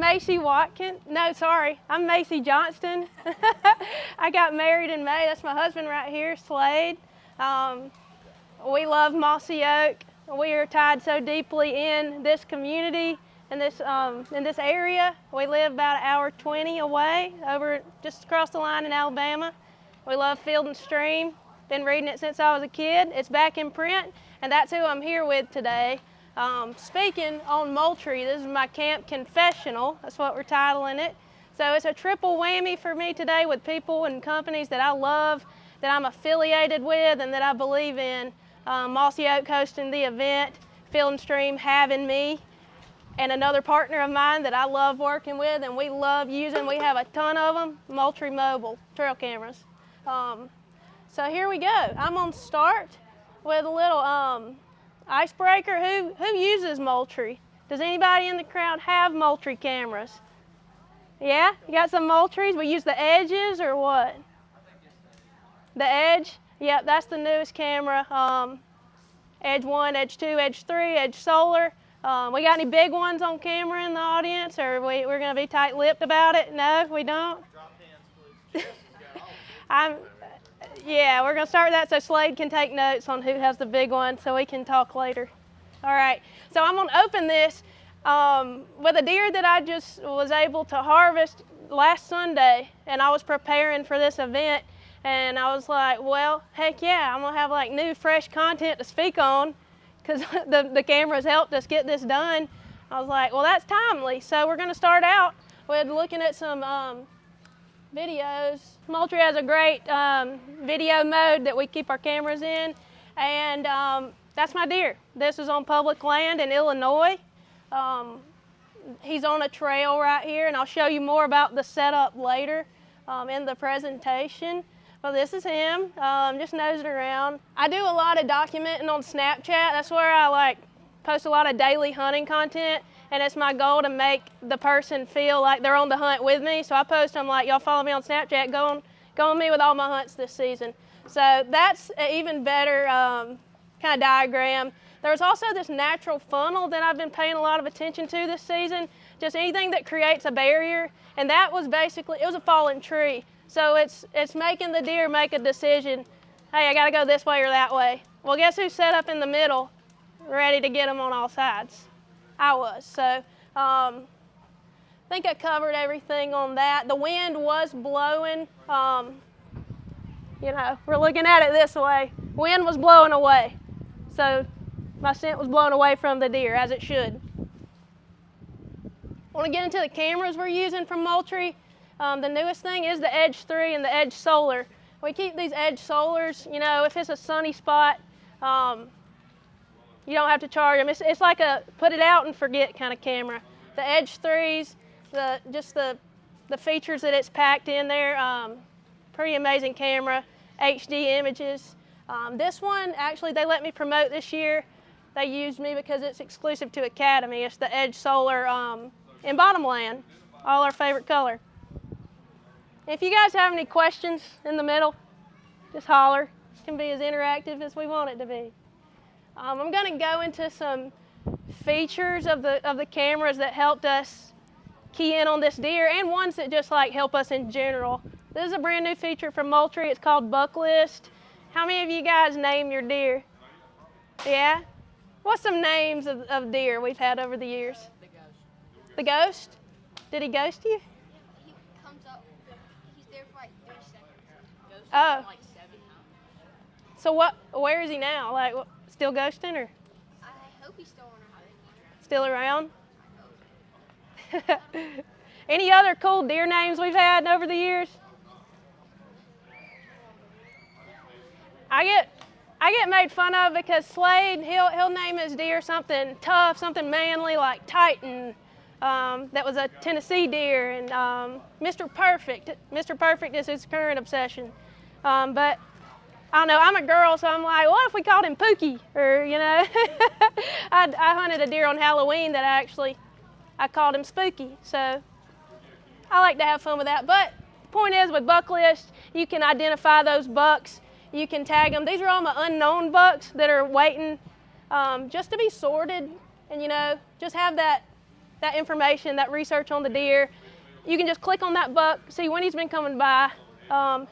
Macy Watkins. No, sorry, I'm Macy Johnston. I got married in May. That's my husband right here, Slade. We love Mossy Oak. We are tied so deeply in this community, in this area. We live about an hour 20 away, over just across the line in Alabama. We love Field and Stream. Been reading it since I was a kid. It's back in print, and that's who I'm here with today. Speaking on Moultrie, this is my camp confessional. That's what we're titling it. So it's a triple whammy for me today with people and companies that I love, that I'm affiliated with, and that I believe in. Mossy Oak hosting the event, Field and Stream having me, and another partner of mine that I love working with and we love using. We have a ton of them, Moultrie Mobile trail cameras. So here we go. I'm gonna start with a little icebreaker. Who uses Moultrie? Does anybody in the crowd have Moultrie cameras? Yeah, you got some Moultries. We use the Edges or what? The Edge. Yep, that's the newest camera. Edge 1, Edge 2, Edge 3, Edge Solar. We got any big ones on camera in the audience, or we're going to be tight-lipped about it? No, we don't? Drop hands, please. Yeah, we're going to start with that so Slade can take notes on who has the big one so we can talk later. All right, so I'm going to open this with a deer that I just was able to harvest last Sunday, and I was preparing for this event. And I was like, well, heck yeah, I'm going to have like new, fresh content to speak on because the cameras helped us get this done. I was like, well, that's timely. So we're going to start out with looking at some videos. Moultrie has a great video mode that we keep our cameras in. And that's my deer. This is on public land in Illinois. He's on a trail right here, and I'll show you more about the setup later in the presentation. Well, this is him, just nosing around. I do a lot of documenting on Snapchat. That's where I post a lot of daily hunting content, and it's my goal to make the person feel like they're on the hunt with me. So I post, I'm like, y'all follow me on Snapchat, go on me with all my hunts this season. So that's an even better kind of diagram. There's also this natural funnel that I've been paying a lot of attention to this season, just anything that creates a barrier, and that was basically, it was a fallen tree. So it's making the deer make a decision, hey, I gotta go this way or that way. Well, guess who's set up in the middle, ready to get them on all sides? I was. So I think I covered everything on that. The wind was blowing, we're looking at it this way. Wind was blowing away. So my scent was blown away from the deer, as it should. I want to get into the cameras we're using from Moultrie. The newest thing is the Edge 3 and the Edge Solar. We keep these Edge Solars, if it's a sunny spot, you don't have to charge them. It's like a put it out and forget kind of camera. The Edge 3s, the features that it's packed in there, pretty amazing camera, HD images. This one, actually, they let me promote this year. They used me because it's exclusive to Academy. It's the Edge Solar in Bottomland, all our favorite color. If you guys have any questions in the middle, just holler. It can be as interactive as we want it to be. I'm going to go into some features of the cameras that helped us key in on this deer, and ones that just help us in general. This is a brand new feature from Moultrie. It's called Buck List. How many of you guys name your deer? Yeah? What's some names of deer we've had over the years? The ghost. The ghost? Did he ghost you? He comes up, he's there for 3 seconds. Ghost Oh. 7 times. So where is he now? Still ghosting or I hope he's still on our highway. still around? Any other cool deer names we've had over the years? I get made fun of because Slade, he'll name his deer something tough, something manly like Titan. That was a Tennessee deer, and Mr. Perfect. Mr. Perfect is his current obsession. But I don't know, I'm a girl, so I'm like, what if we called him Pookie? Or, I hunted a deer on Halloween that I called him Spooky. So I like to have fun with that. But the point is, with Buck List, you can identify those bucks. You can tag them. These are all my unknown bucks that are waiting just to be sorted and, just have that that information, that research on the deer. You can just click on that buck, see when he's been coming by,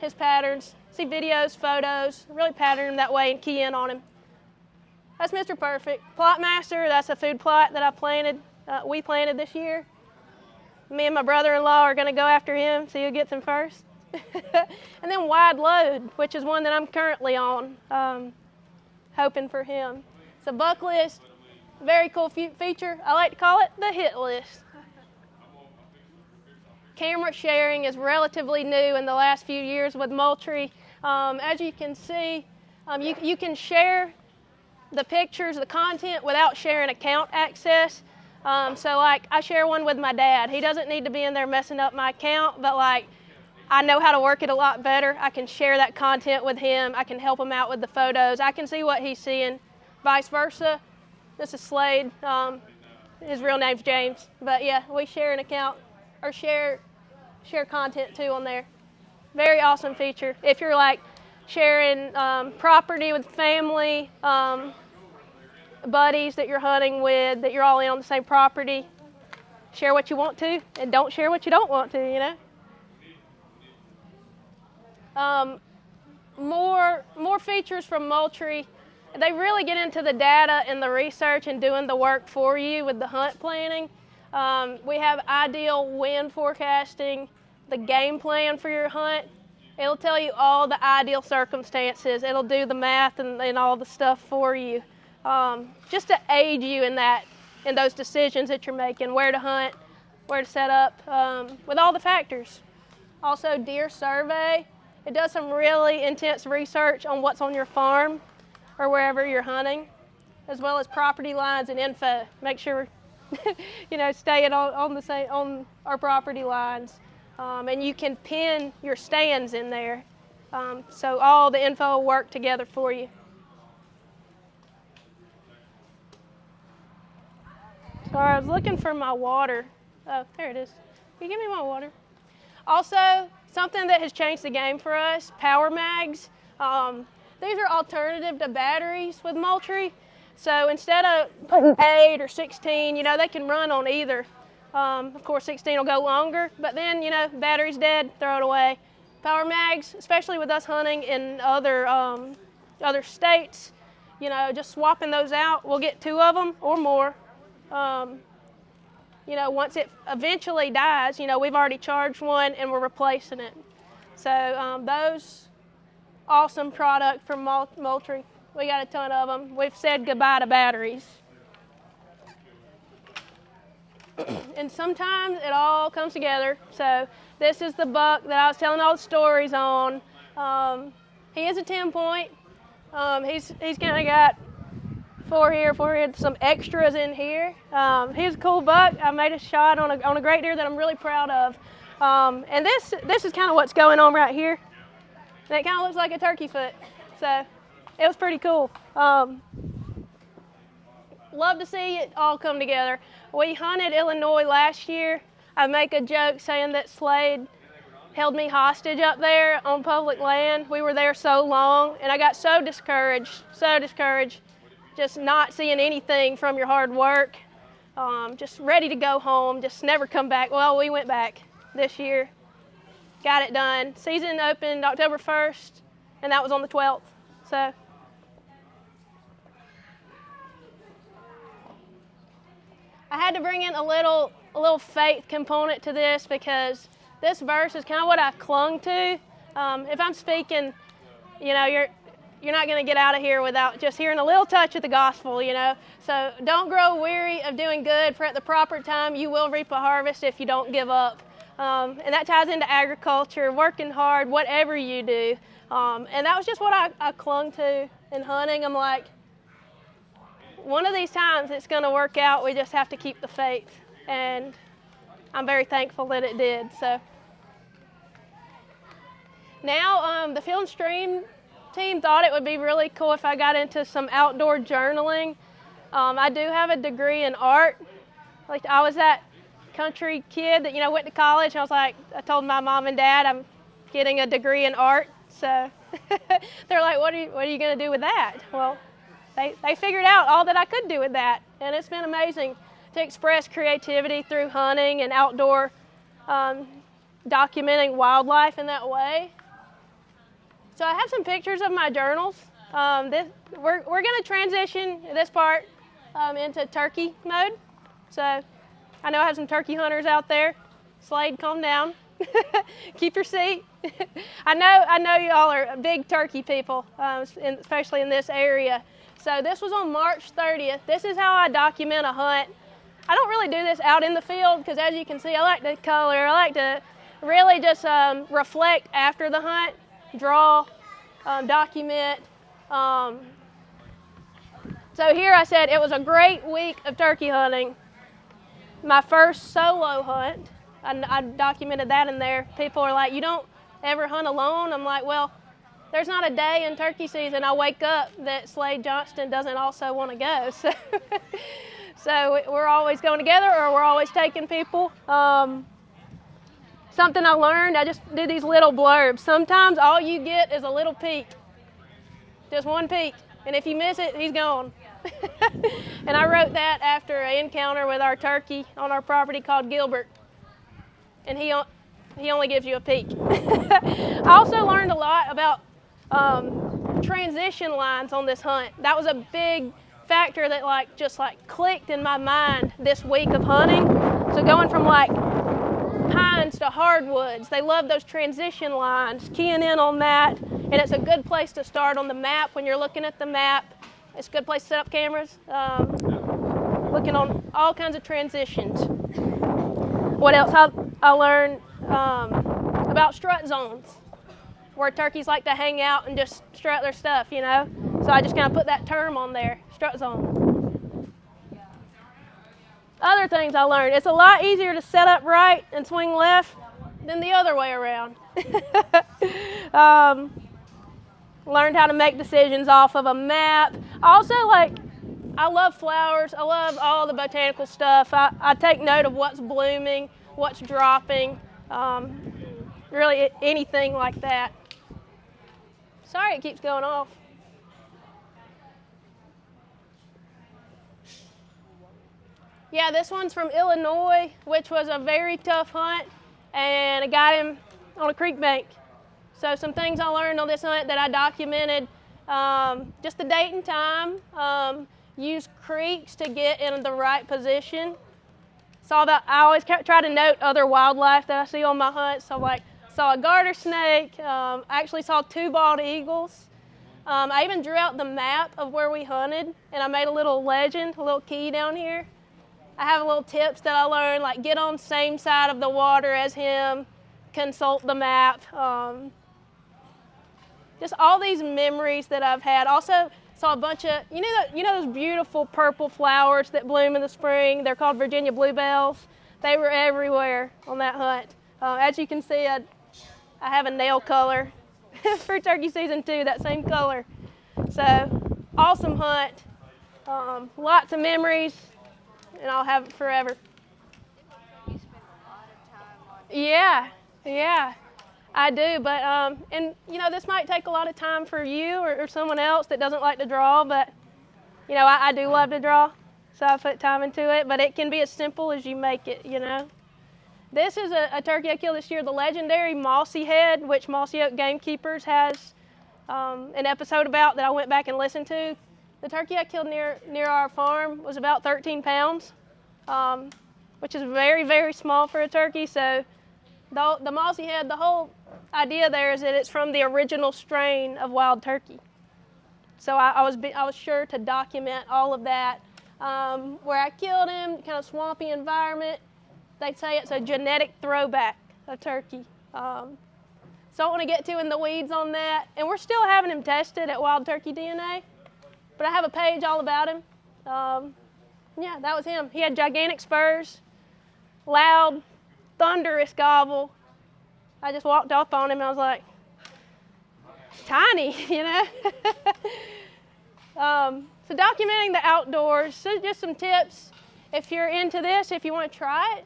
his patterns, see videos, photos, really pattern him that way and key in on him. That's Mr. Perfect. Plot Master, that's a food plot that I planted, we planted this year. Me and my brother-in-law are going to go after him, see who gets him first. And then Wide Load, which is one that I'm currently on, hoping for him. It's a buck list, very cool feature. I like to call it the hit list. Camera sharing is relatively new in the last few years with Moultrie. As you can see, you can share the pictures, the content without sharing account access. So like I share one with my dad. He doesn't need to be in there messing up my account, but like I know how to work it a lot better. I can share that content with him. I can help him out with the photos. I can see what he's seeing, vice versa. This is Slade. His real name's James. But yeah, we share an account or share content too on there. Very awesome feature. If you're like sharing property with family, buddies that you're hunting with, that you're all in on the same property, share what you want to and don't share what you don't want to, you know. More features from Moultrie. They really get into the data and the research and doing the work for you with the hunt planning. We have ideal wind forecasting, the game plan for your hunt. It'll tell you all the ideal circumstances. It'll do the math and all the stuff for you, just to aid you in those decisions that you're making, where to hunt, where to set up, with all the factors. Also, Deer Survey. It does some really intense research on what's on your farm or wherever you're hunting, as well as property lines and info. Make sure, you know, staying on our property lines. And you can pin your stands in there, so all the info will work together for you. Sorry, I was looking for my water. Oh, there it is. Can you give me my water? Also, something that has changed the game for us, power mags. These are alternative to batteries with Moultrie. So instead of putting 8 or 16, you know, they can run on either. Of course, 16 will go longer, but then, you know, battery's dead, throw it away. Power mags, especially with us hunting in other states, you know, just swapping those out. We'll get 2 of them or more. You know, once it eventually dies, you know, we've already charged one and we're replacing it. So those, awesome product from Moultrie. We got a ton of them. We've said goodbye to batteries. And sometimes it all comes together. So this is the buck that I was telling all the stories on. He is a 10-point. He's kind of got 4 here, some extras in here. He's a cool buck. I made a shot on a great deer that I'm really proud of. And this is kind of what's going on right here. And it kind of looks like a turkey foot. So it was pretty cool. Love to see it all come together. We hunted Illinois last year. I make a joke saying that Slade held me hostage up there on public land. We were there so long, and I got so discouraged, just not seeing anything from your hard work, just ready to go home, just never come back. Well, we went back this year, got it done. Season opened October 1st, and that was on the 12th. So I had to bring in a little faith component to this because this verse is kind of what I clung to. If I'm speaking, you know, you're not going to get out of here without just hearing a little touch of the gospel, you know. So don't grow weary of doing good, for at the proper time you will reap a harvest if you don't give up. And that ties into agriculture, working hard, whatever you do. And that was just what I clung to in hunting. I'm like, one of these times it's going to work out. We just have to keep the faith. And I'm very thankful that it did. So now the Field and Stream team thought it would be really cool if I got into some outdoor journaling. I do have a degree in art. Like, I was that country kid that, you know, went to college. And I told my mom and dad I'm getting a degree in art. So they're like, what are you going to do with that? Well, they figured out all that I could do with that. And it's been amazing to express creativity through hunting and outdoor documenting wildlife in that way. So I have some pictures of my journals. We're going to transition this part into turkey mode. So I know I have some turkey hunters out there. Slade, calm down. Keep your seat. I know y'all are big turkey people, especially in this area. So this was on March 30th. This is how I document a hunt. I don't really do this out in the field because, as you can see, I like to color. I like to really just reflect after the hunt, draw, document. So here I said it was a great week of turkey hunting. My first solo hunt, I documented that in there. People are like, you don't ever hunt alone? I'm like, well, there's not a day in turkey season I wake up that Slade Johnston doesn't also want to go. So we're always going together, or we're always taking people. Something I learned, I just do these little blurbs. Sometimes all you get is a little peek, just one peek, and if you miss it, he's gone. And I wrote that after an encounter with our turkey on our property called Gilbert, and he only gives you a peek. I also learned a lot about transition lines on this hunt. That was a big factor that just clicked in my mind this week of hunting. So going from pines to hardwoods, they love those transition lines, keying in on that, and it's a good place to start on the map when you're looking at the map. It's a good place to set up cameras, looking on all kinds of transitions. What else I learned about strut zones, where turkeys like to hang out and just strut their stuff, you know? So I just kind of put that term on there, strut zone. Other things I learned, it's a lot easier to set up right and swing left than the other way around. Learned how to make decisions off of a map. Also, I love flowers. I love all the botanical stuff. I take note of what's blooming, what's dropping, really anything like that. Sorry it keeps going off. Yeah, this one's from Illinois, which was a very tough hunt, and I got him on a creek bank. So some things I learned on this hunt that I documented, just the date and time, use creeks to get in the right position. I always try to note other wildlife that I see on my hunts. So saw a garter snake, I actually saw 2 bald eagles. I even drew out the map of where we hunted, and I made a little legend, a little key down here. I have little tips that I learned, like get on same side of the water as him, consult the map. Just all these memories that I've had. Also saw a bunch of, you know those beautiful purple flowers that bloom in the spring? They're called Virginia bluebells. They were everywhere on that hunt. As you can see, I have a nail color for turkey season 2, that same color. So awesome hunt, lots of memories, and I'll have it forever. You spend a lot of time on it. Yeah, I do. But and this might take a lot of time for you or someone else that doesn't like to draw, but I do love to draw, so I put time into it. But it can be as simple as you make it, This is a turkey I killed this year, the legendary Mossy Head, which Mossy Oak Gamekeepers has an episode about that I went back and listened to. The turkey I killed near our farm was about 13 pounds, which is very, very small for a turkey. So the Mossy Head, the whole idea there is that it's from the original strain of wild turkey. So I was sure to document all of that. Where I killed him, kind of swampy environment. They'd say it's a genetic throwback of turkey. So I don't want to get too in the weeds on that. And we're still having him tested at Wild Turkey DNA. But I have a page all about him. Yeah, that was him. He had gigantic spurs, loud, thunderous gobble. I just walked up on him and I was like, tiny, So documenting the outdoors, so just some tips. If you're into this, if you want to try it,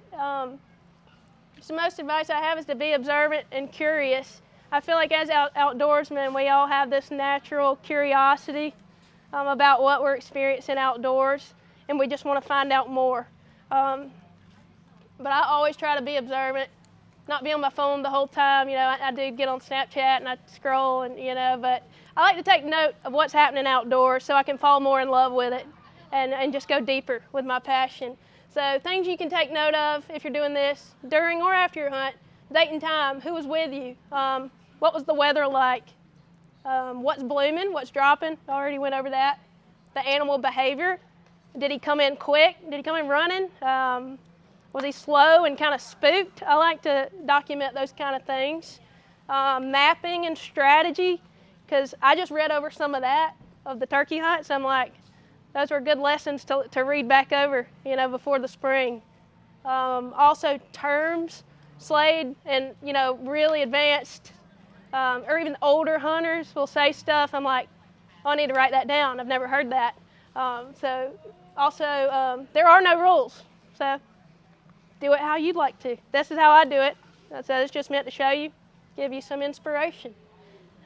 the most advice I have is to be observant and curious. I feel like as outdoorsmen, we all have this natural curiosity about what we're experiencing outdoors, and we just want to find out more. But I always try to be observant, not be on my phone the whole time. I do get on Snapchat and I scroll but I like to take note of what's happening outdoors so I can fall more in love with it and just go deeper with my passion. So things you can take note of if you're doing this during or after your hunt: date and time, who was with you, what was the weather like, what's blooming, what's dropping, I already went over that, the animal behavior, did he come in quick, did he come in running, was he slow and kind of spooked? I like to document those kind of things. Mapping and strategy, because I just read over some of that of the turkey hunt, so I'm like, those were good lessons to read back over, before the spring. Also terms, Slade, and really advanced or even older hunters will say stuff. I'm like, oh, I need to write that down. I've never heard that. So also, there are no rules. So do it how you'd like to. This is how I do it. So it's just meant to show you, give you some inspiration.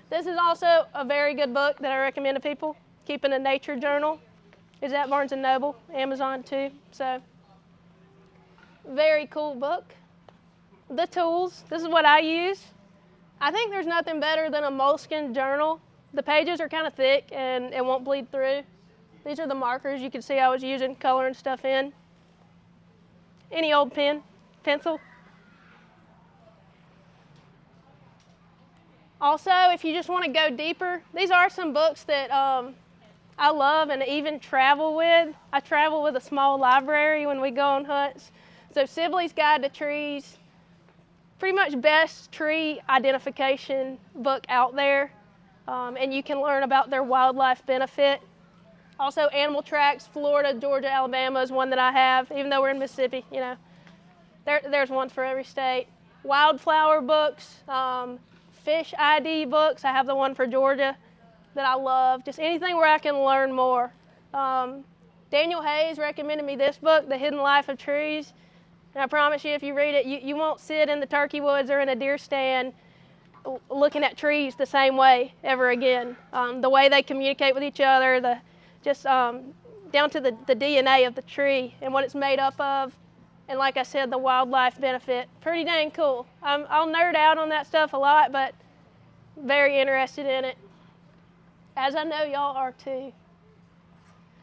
This is also a very good book that I recommend to people. Keeping a Nature Journal. Is at Barnes & Noble, Amazon too. So very cool book. The tools, this is what I use. I think there's nothing better than a moleskin journal. The pages are kind of thick and it won't bleed through. These are the markers you can see I was using, coloring stuff in. Any old pen, pencil. Also, if you just want to go deeper, these are some books that I love and even travel with. I travel with a small library when we go on hunts. So Sibley's Guide to Trees, pretty much best tree identification book out there. And you can learn about their wildlife benefit. Also Animal Tracks, Florida, Georgia, Alabama is one that I have, even though we're in Mississippi, there's one for every state. Wildflower books, fish ID books. I have the one for Georgia that I love. Just anything where I can learn more. Daniel Hayes recommended me this book, The Hidden Life of Trees. And I promise you, if you read it, you won't sit in the turkey woods or in a deer stand looking at trees the same way ever again. The way they communicate with each other, down to the DNA of the tree and what it's made up of. And like I said, the wildlife benefit. Pretty dang cool. I'll nerd out on that stuff a lot, but very interested in it, as I know y'all are too.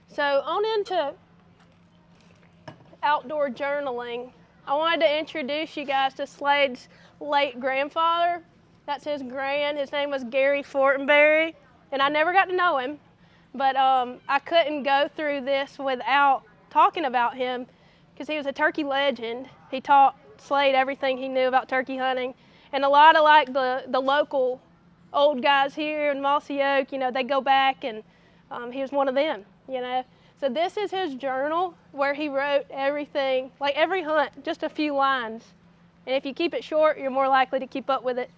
So on into outdoor journaling. I wanted to introduce you guys to Slade's late grandfather. That's his grand. His name was Gary Fortenberry, and I never got to know him, but I couldn't go through this without talking about him because he was a turkey legend. He taught Slade everything he knew about turkey hunting, and a lot of like the local old guys here in Mossy Oak, they go back, and he was one of them, So this is his journal where he wrote everything, like every hunt, just a few lines. And if you keep it short, you're more likely to keep up with it.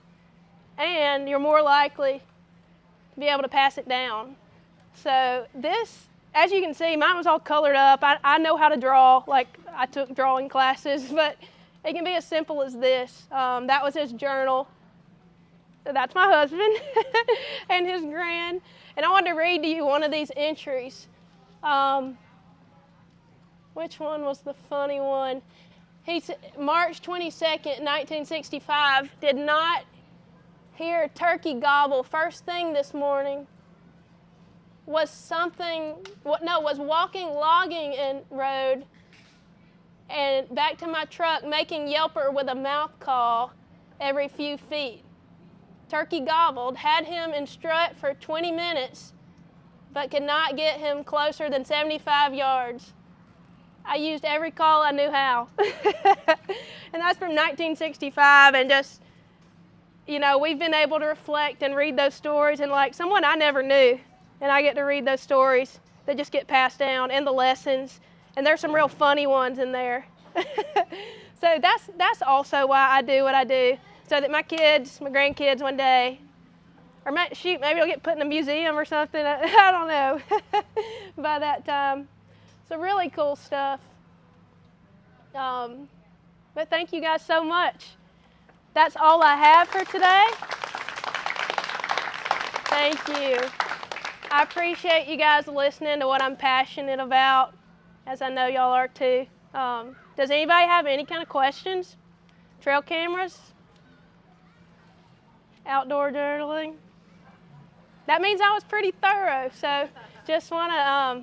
And you're more likely to be able to pass it down. So this, as you can see, mine was all colored up. I know how to draw, like I took drawing classes, but it can be as simple as this. That was his journal. That's my husband and his grand. And I wanted to read to you one of these entries. Which one was the funny one? He said, March 22nd, 1965, did not hear a turkey gobble first thing this morning. Was walking, logging in road and back to my truck, making yelper with a mouth call every few feet. Turkey gobbled, had him in strut for 20 minutes, but could not get him closer than 75 yards. I used every call I knew how. And that's from 1965, and just, we've been able to reflect and read those stories, and like someone I never knew, and I get to read those stories that just get passed down, and the lessons, and there's some real funny ones in there. So that's also why I do what I do, so that my grandkids one day, or maybe I'll get put in a museum or something, I don't know, by that time. So really cool stuff. But thank you guys so much. That's all I have for today. Thank you. I appreciate you guys listening to what I'm passionate about, as I know y'all are too. Does anybody have any kind of questions? Trail cameras? Outdoor journaling? That means I was pretty thorough, so just want to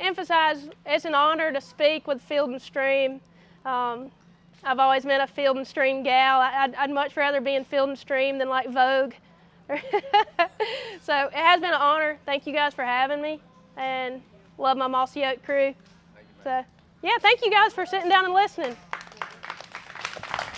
emphasize it's an honor to speak with Field and Stream. I've always been a Field and Stream gal. I'd much rather be in Field and Stream than like Vogue. So it has been an honor. Thank you guys for having me, and love my Mossy Oak crew. So yeah, thank you guys for sitting down and listening.